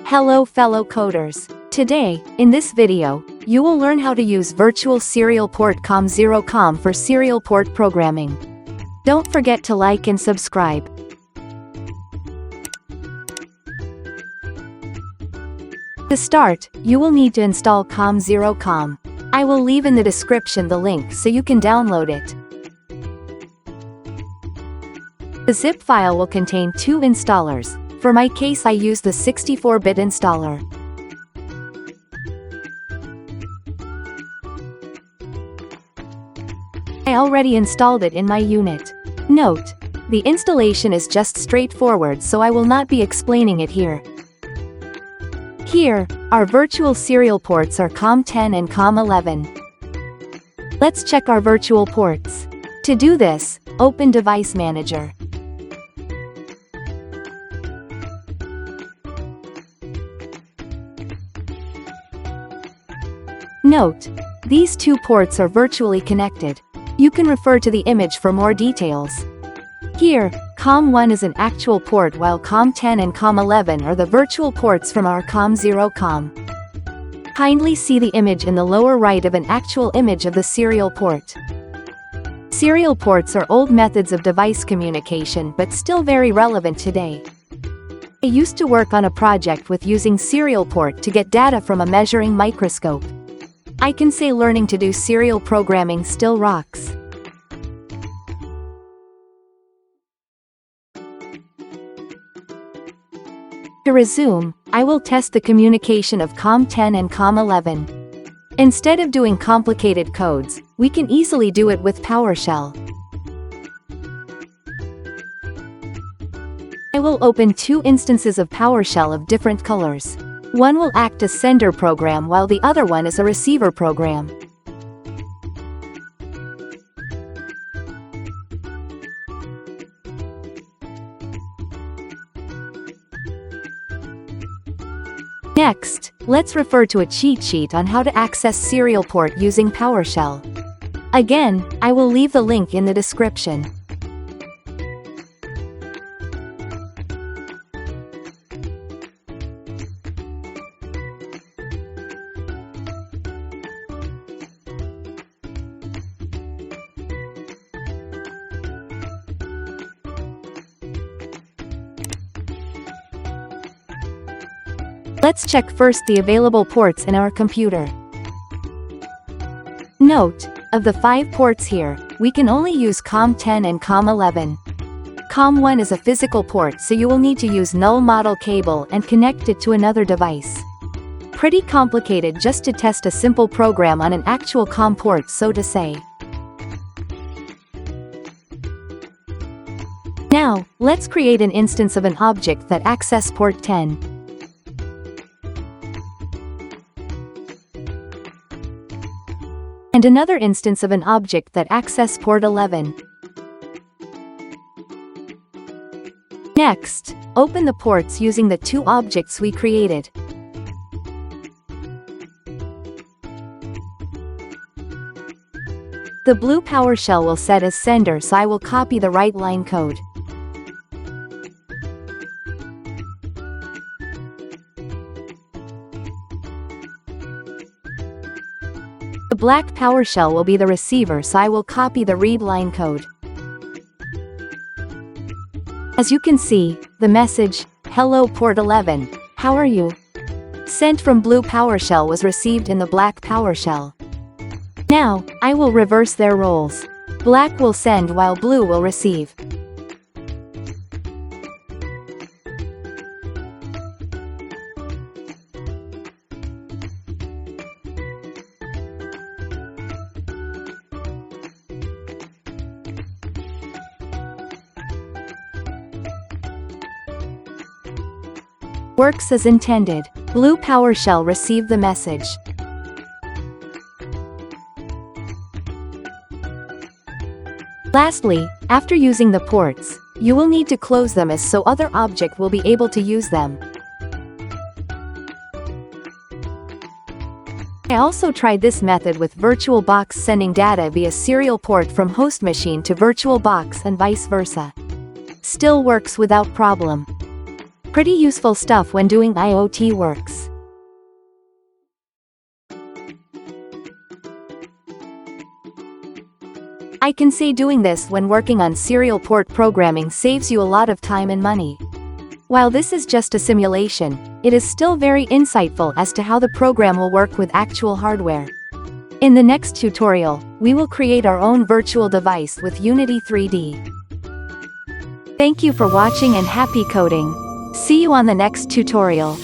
Hello fellow coders. Today, in this video, you will learn how to use virtual serial port COM0 for serial port programming. Don't forget to like and subscribe. To start, you will need to install COM0. I will leave in the description the link so you can download it. The zip file will contain 2 installers. For my case, I use the 64-bit installer. I already installed it in my unit. Note: the installation is just straightforward, so I will not be explaining it here. Here, our virtual serial ports are COM10 and COM11. Let's check our virtual ports. To do this, open Device Manager. Note: these 2 ports are virtually connected. You can refer to the image for more details. Here, COM1 is an actual port while COM10 and COM11 are the virtual ports from our COM0. Kindly see the image in the lower right of an actual image of the serial port. Serial ports are old methods of device communication but still very relevant today. I used to work on a project with using serial port to get data from a measuring microscope. I can say learning to do serial programming still rocks. To resume, I will test the communication of COM10 and COM11. Instead of doing complicated codes, we can easily do it with PowerShell. I will open 2 instances of PowerShell of different colors. One will act as sender program while the other one is a receiver program. Next, let's refer to a cheat sheet on how to access serial port using PowerShell. Again, I will leave the link in the description. Let's check first the available ports in our computer. Note: of the 5 ports here, we can only use COM10 and COM11. COM1 is a physical port, so you will need to use null model cable and connect it to another device. Pretty complicated just to test a simple program on an actual COM port, so to say. Now, let's create an instance of an object that access port 10. And another instance of an object that access port 11. Next, open the ports using the 2 objects we created. The blue PowerShell will set as sender, so I will copy the right line code. The black PowerShell will be the receiver, so I will copy the read line code. As you can see, the message, "Hello port 11, how are you?" sent from blue PowerShell was received in the black PowerShell. Now, I will reverse their roles. Black will send while blue will receive. Works as intended. Blue PowerShell received the message. Lastly, after using the ports, you will need to close them so other object will be able to use them. I also tried this method with VirtualBox, sending data via serial port from host machine to VirtualBox and vice versa. Still works without problem. Pretty useful stuff when doing IoT works. I can say doing this when working on serial port programming saves you a lot of time and money. While this is just a simulation, it is still very insightful as to how the program will work with actual hardware. In the next tutorial, we will create our own virtual device with Unity 3D. Thank you for watching and happy coding. See you on the next tutorial.